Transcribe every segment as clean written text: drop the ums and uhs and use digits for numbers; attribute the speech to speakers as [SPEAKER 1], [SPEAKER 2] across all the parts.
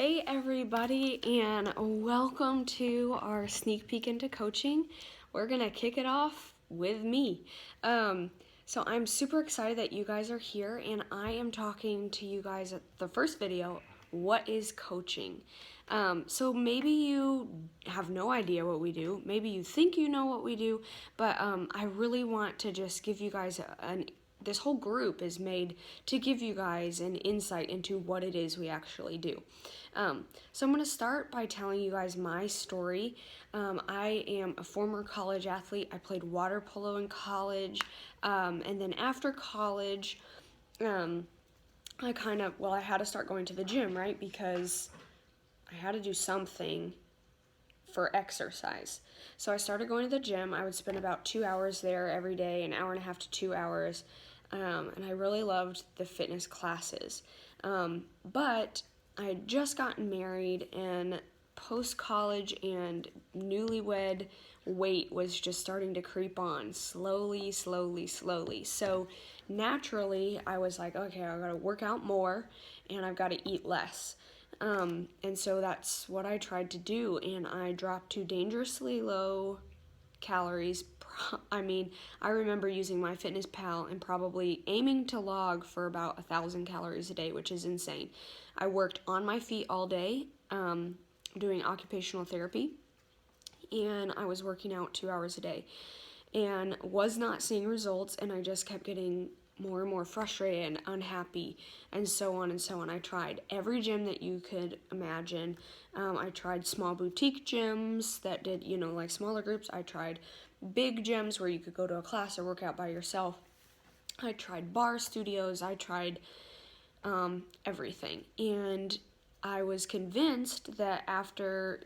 [SPEAKER 1] Hey everybody, and welcome to our sneak peek into coaching. We're gonna kick it off with me. So I'm super excited that you guys are here, and I am talking to you guys at the first video. What is coaching? So maybe you have no idea what we do. Maybe you think you know what we do, but I really want to just give you guys this whole group is made to give you guys an insight into what it is we actually do. So I'm going to start by telling you guys my story. I am a former college athlete. I played water polo in college, and then after college, I had to start going to the gym, right? Because I had to do something for exercise. So I started going to the gym. I would spend about 2 hours there every day, an hour and a half to 2 hours, and I really loved the fitness classes. But I had just gotten married, and post-college and newlywed weight was just starting to creep on slowly. So naturally, I was like, okay, I gotta work out more and I've got to eat less. And so that's what I tried to do, and I dropped to dangerously low calories. I remember using MyFitnessPal and probably aiming to log for about 1,000 calories a day, which is insane. I worked on my feet all day, doing occupational therapy, and I was working out 2 hours a day and was not seeing results, and I just kept getting more and more frustrated and unhappy, and so on and so on. I tried every gym that you could imagine. I tried small boutique gyms that did, like smaller groups. I tried big gyms where you could go to a class or work out by yourself. I tried bar studios. I tried everything. And I was convinced that after,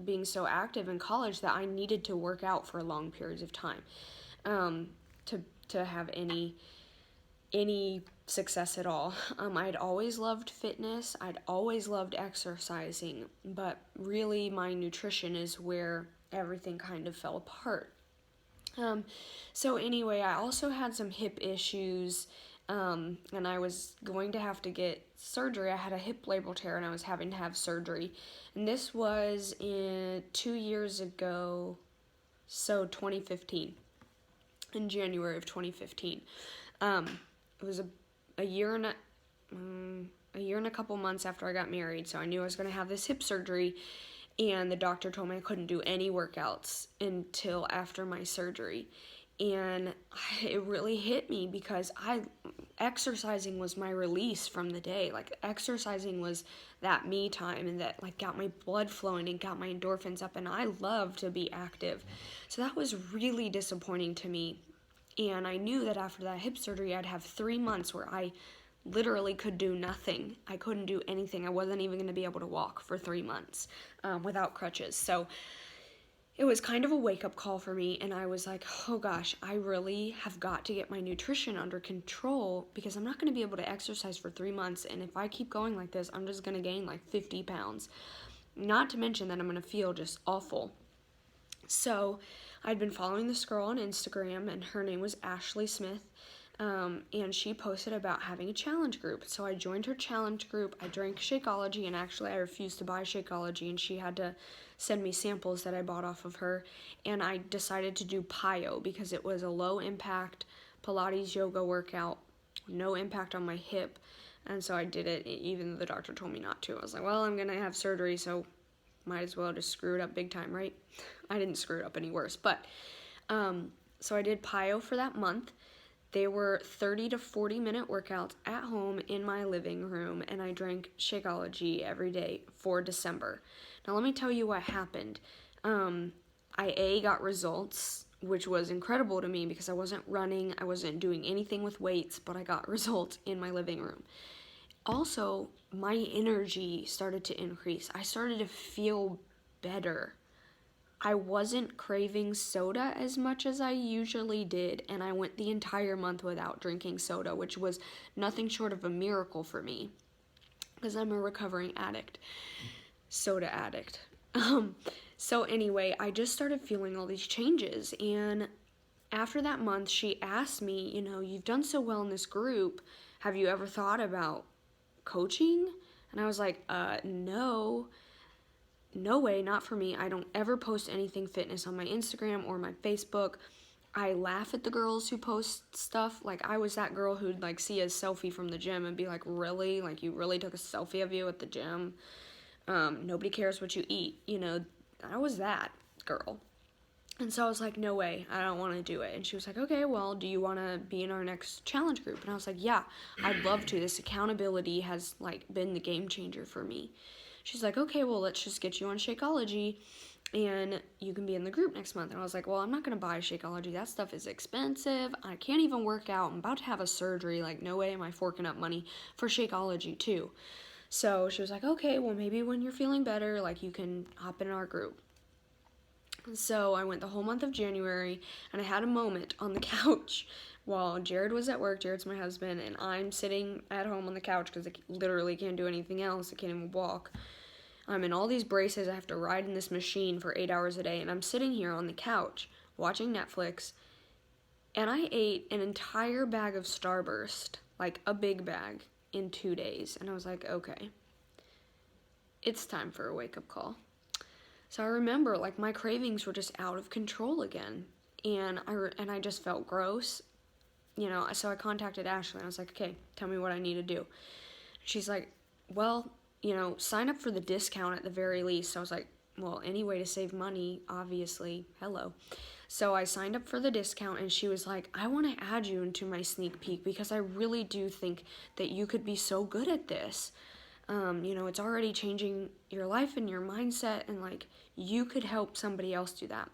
[SPEAKER 1] being so active in college that I needed to work out for long periods of time to have any success at all. I'd always loved fitness. I'd always loved exercising, but really my nutrition is where everything kind of fell apart. So anyway, I also had some hip issues, and I was going to have to get surgery. I had a hip labral tear, and I was having to have surgery. And this was 2 years ago, so 2015, in January of 2015. It was a year and a couple months after I got married, so I knew I was going to have this hip surgery, and the doctor told me I couldn't do any workouts until after my surgery. And it really hit me because exercising was my release from the day. Like, exercising was that me time, and that got my blood flowing and got my endorphins up, and I love to be active. So that was really disappointing to me. And I knew that after that hip surgery, I'd have 3 months where I literally could do nothing. I couldn't do anything. I wasn't even going to be able to walk for 3 months without crutches. So it was kind of a wake-up call for me, and I was like, oh gosh, I really have got to get my nutrition under control, because I'm not going to be able to exercise for 3 months, and if I keep going like this, I'm just going to gain like 50 pounds. Not to mention that I'm going to feel just awful. So I'd been following this girl on Instagram, and her name was Ashley Smith, and she posted about having a challenge group. So I joined her challenge group. I drank Shakeology, and actually I refused to buy Shakeology, and she had to send me samples that I bought off of her. And I decided to do PiYo because it was a low impact Pilates yoga workout, no impact on my hip. And so I did it even though the doctor told me not to. I was like, well, I'm gonna have surgery, so might as well just screw it up big time, right? I didn't screw it up any worse, but so I did PiYo for that month. They were 30 to 40 minute workouts at home in my living room, and I drank Shakeology every day for December. Now let me tell you what happened. I got results, which was incredible to me because I wasn't running, I wasn't doing anything with weights, but I got results in my living room. Also, my energy started to increase. I started to feel better. I wasn't craving soda as much as I usually did, and I went the entire month without drinking soda, which was nothing short of a miracle for me because I'm a recovering addict, soda addict. So anyway, I just started feeling all these changes, and after that month, she asked me, you've done so well in this group. Have you ever thought about coaching? And I was like, no, no way, not for me. I don't ever post anything fitness on my Instagram or my Facebook. I laugh at the girls who post stuff. Like, I was that girl who'd, like, see a selfie from the gym and be like, really? Like, you really took a selfie of you at the gym? Nobody cares what you eat. You know, I was that girl. And so I was like, no way, I don't want to do it. And she was like, okay, well, do you want to be in our next challenge group? And I was like, yeah, I'd love to. This accountability has, like, been the game changer for me. She's like, okay, well, let's just get you on Shakeology and you can be in the group next month. And I was like, well, I'm not going to buy Shakeology. That stuff is expensive. I can't even work out. I'm about to have a surgery. Like, no way am I forking up money for Shakeology too. So she was like, okay, well, maybe when you're feeling better, like, you can hop in our group. So I went the whole month of January, and I had a moment on the couch while Jared was at work. Jared's my husband, and I'm sitting at home on the couch because I literally can't do anything else. I can't even walk. I'm in all these braces. I have to ride in this machine for 8 hours a day, and I'm sitting here on the couch watching Netflix, and I ate an entire bag of Starburst, like a big bag, in 2 days. And I was like, okay, it's time for a wake-up call. So I remember, like, my cravings were just out of control again, and I just felt gross, you know. So I contacted Ashley, and I was like, okay, tell me what I need to do. She's like, well, you know, sign up for the discount at the very least. So I was like, well, any way to save money, obviously, hello. So I signed up for the discount, and she was like, I want to add you into my sneak peek because I really do think that you could be so good at this. You know, it's already changing your life and your mindset, and, like, you could help somebody else do that.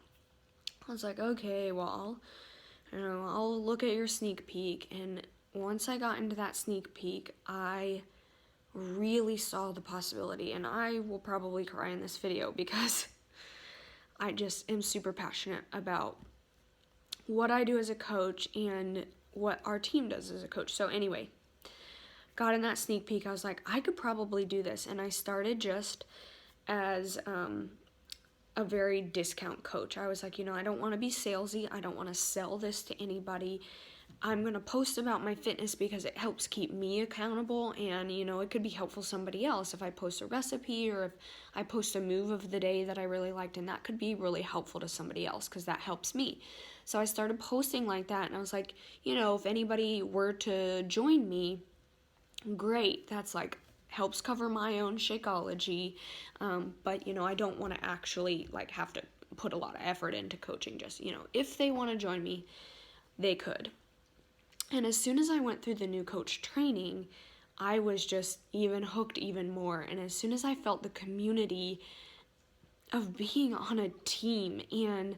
[SPEAKER 1] I was like, okay, well, I'll look at your sneak peek. And once I got into that sneak peek, I really saw the possibility, and I will probably cry in this video because I just am super passionate about what I do as a coach and what our team does as a coach. So anyway, got in that sneak peek. I was like, I could probably do this. And I started just as a very discount coach. I was like, you know, I don't want to be salesy. I don't want to sell this to anybody. I'm going to post about my fitness because it helps keep me accountable, and, you know, it could be helpful to somebody else if I post a recipe or if I post a move of the day that I really liked, and that could be really helpful to somebody else because that helps me. So I started posting like that, and I was like, you know, if anybody were to join me, great. That's, like, helps cover my own Shakeology, but, you know, I don't want to actually, like, have to put a lot of effort into coaching. Just, you know, if they want to join me, they could. And as soon as I went through the new coach training, I was just even hooked even more. And as soon as I felt the community of being on a team and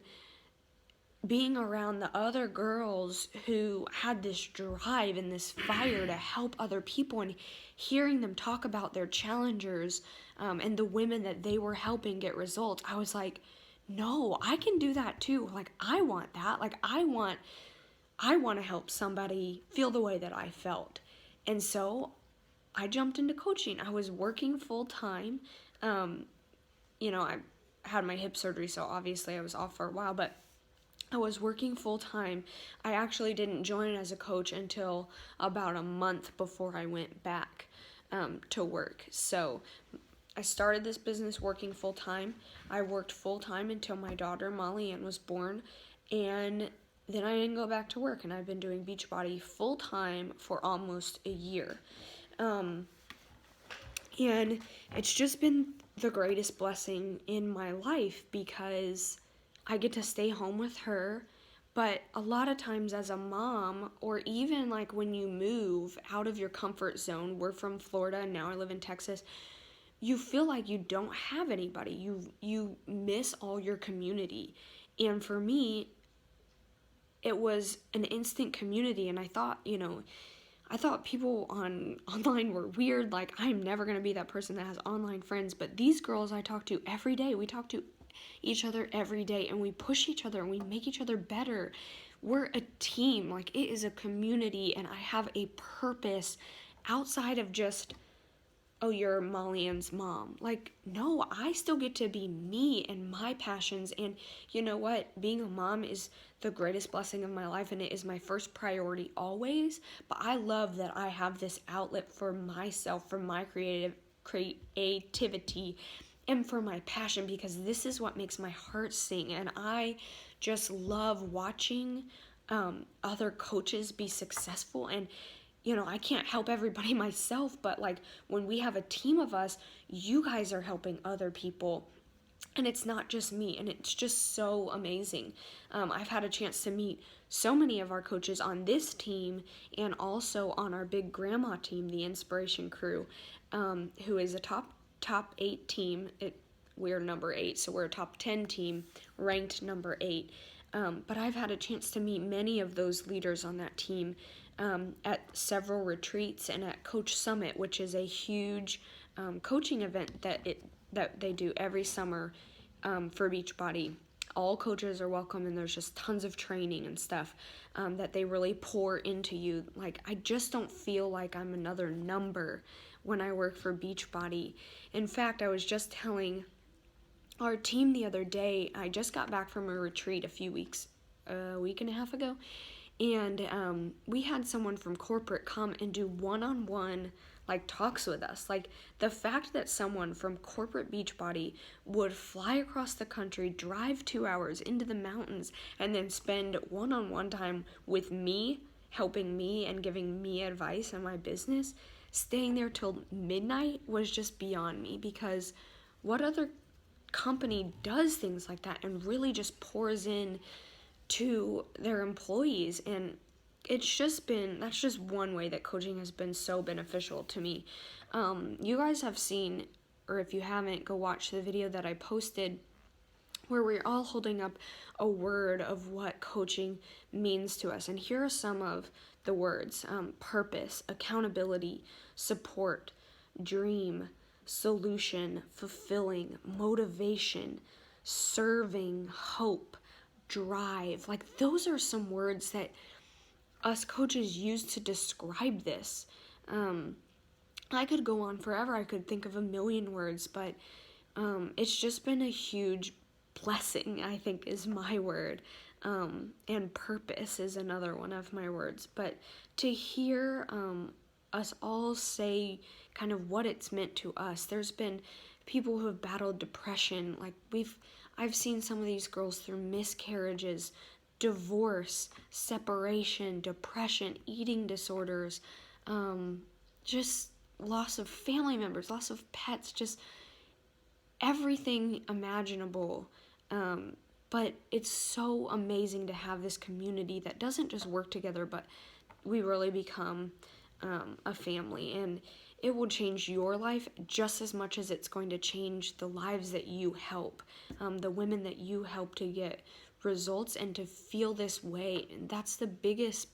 [SPEAKER 1] being around the other girls who had this drive and this fire to help other people, and hearing them talk about their challengers and the women that they were helping get results, I was like, no, I can do that too. Like, I want that. Like, I want to help somebody feel the way that I felt. And so I jumped into coaching. I was working full time. You know, I had my hip surgery, so obviously I was off for a while, but I was working full time. I actually didn't join as a coach until about a month before I went back to work. So I started this business working full time. I worked full time until my daughter Molly Ann was born, and then I didn't go back to work, and I've been doing Beachbody full time for almost a year. And it's just been the greatest blessing in my life because I get to stay home with her. But a lot of times as a mom, or even like when you move out of your comfort zone, we're from Florida and now I live in Texas, you feel like you don't have anybody. You miss all your community. And for me, it was an instant community, and I thought people online were weird. Like, I'm never going to be that person that has online friends, but these girls I talk to every day, we talk to each other every day, and we push each other, and we make each other better. We're a team. Like, it is a community, and I have a purpose outside of just, oh, you're Molly Ann's mom. Like, no, I still get to be me and my passions. And you know what? Being a mom is the greatest blessing of my life, and it is my first priority always. But I love that I have this outlet for myself, for my creativity, and for my passion, because this is what makes my heart sing. And I just love watching other coaches be successful. And I can't help everybody myself, but like when we have a team of us, you guys are helping other people. And it's not just me, and it's just so amazing. I've had a chance to meet so many of our coaches on this team and also on our big grandma team, the Inspiration Crew, who is a top 8 team. We're number 8, so we're a top 10 team, ranked number 8. But I've had a chance to meet many of those leaders on that team at several retreats and at Coach Summit, which is a huge coaching event that they do every summer for Beachbody. All coaches are welcome, and there's just tons of training and stuff that they really pour into you. Like, I just don't feel like I'm another number when I work for Beachbody. In fact, I was just telling our team the other day, I just got back from a retreat a week and a half ago, and we had someone from corporate come and do one-on-one talks with us. Like, the fact that someone from corporate Beachbody would fly across the country, drive 2 hours into the mountains, and then spend one-on-one time with me, helping me and giving me advice on my business, staying there till midnight was just beyond me. Because what other company does things like that and really just pours in to their employees? And that's just one way that coaching has been so beneficial to me. You guys have seen, or if you haven't, go watch the video that I posted where we're all holding up a word of what coaching means to us. And here are some of the words: purpose, accountability, support, dream, solution, fulfilling, motivation, serving, hope, drive. Like, those are some words that us coaches use to describe this. I could go on forever. I could think of a million words, but it's just been a huge blessing, I think, is my word. And purpose is another one of my words. But to hear us all say kind of what it's meant to us. There's been people who have battled depression. I've seen some of these girls through miscarriages, divorce, separation, depression, eating disorders, just loss of family members, loss of pets, just everything imaginable. But it's so amazing to have this community that doesn't just work together, but we really become a family. And it will change your life just as much as it's going to change the lives that you help, the women that you help to get results and to feel this way. And that's the biggest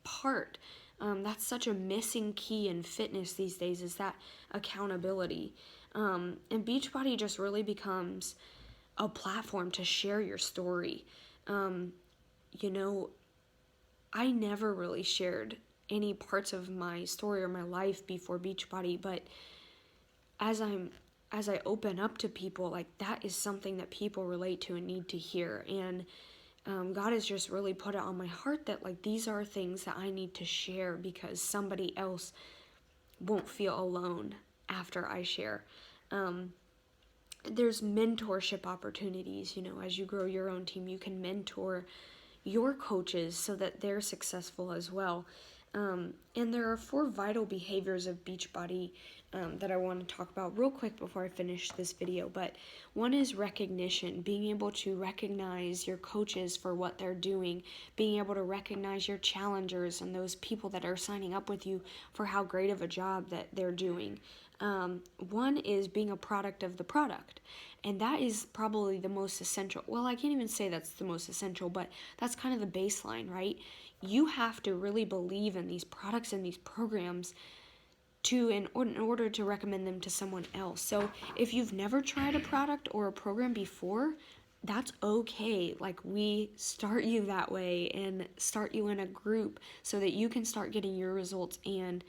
[SPEAKER 1] part. That's such a missing key in fitness these days, is that accountability. And Beachbody just really becomes a platform to share your story. I never really shared any parts of my story or my life before Beachbody, but as I open up to people, that is something that people relate to and need to hear. And God has just really put it on my heart that these are things that I need to share, because somebody else won't feel alone after I share. There's mentorship opportunities. As you grow your own team, you can mentor your coaches so that they're successful as well. And there are 4 vital behaviors of Beachbody that I want to talk about real quick before I finish this video. But one is recognition, being able to recognize your coaches for what they're doing, being able to recognize your challengers and those people that are signing up with you for how great of a job that they're doing. One is being a product of the product, and that is probably the most essential. Well, I can't even say that's the most essential, but that's kind of the baseline, right? You have to really believe in these products and these programs in order to recommend them to someone else. So if you've never tried a product or a program before, that's okay. We start you that way and start you in a group so that you can start getting your results and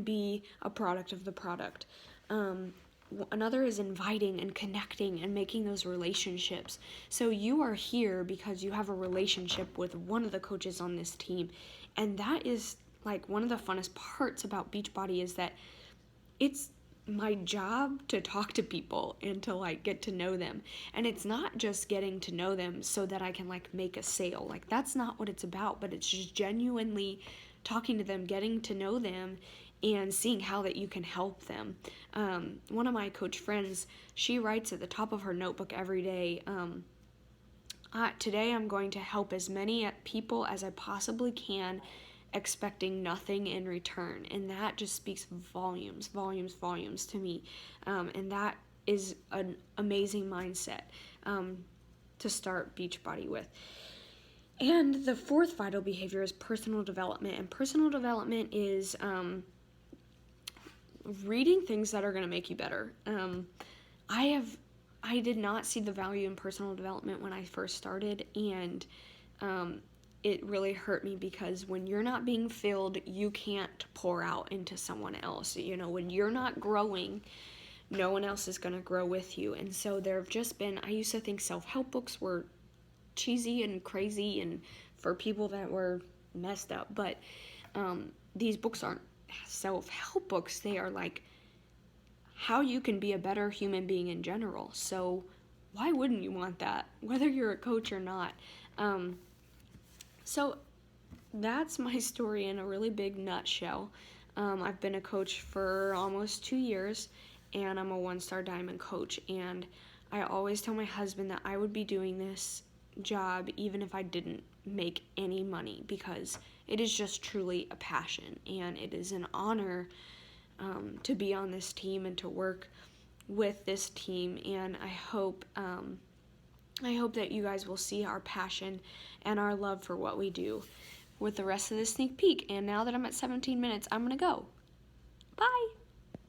[SPEAKER 1] be a product of the product. Another is inviting and connecting and making those relationships. So you are here because you have a relationship with one of the coaches on this team. And that is one of the funnest parts about Beachbody, is that it's my job to talk to people and to like get to know them. And it's not just getting to know them so that I can like make a sale. Like that's not what it's about, but it's just genuinely talking to them, getting to know them, and seeing how that you can help them. One of my coach friends, she writes at the top of her notebook every day, today I'm going to help as many people as I possibly can, expecting nothing in return. And that just speaks volumes, volumes, volumes to me. And that is an amazing mindset to start Beachbody with. And the fourth vital behavior is personal development. And personal development is reading things that are going to make you better. I did not see the value in personal development when I first started, and it really hurt me because when you're not being filled, you can't pour out into someone else. You know, when you're not growing, no one else is going to grow with you. And so there have just been, I used to think self-help books were cheesy and crazy and for people that were messed up, but these books aren't self-help books. They are like how you can be a better human being in general. So why wouldn't you want that, whether you're a coach or not? So that's my story in a really big nutshell. I've been a coach for almost 2 years, and I'm a 1-star diamond coach. And I always tell my husband that I would be doing this job even if I didn't make any money, because it is just truly a passion, and it is an honor to be on this team and to work with this team. And I hope that you guys will see our passion and our love for what we do with the rest of this sneak peek. And now that I'm at 17 minutes, I'm gonna go. Bye.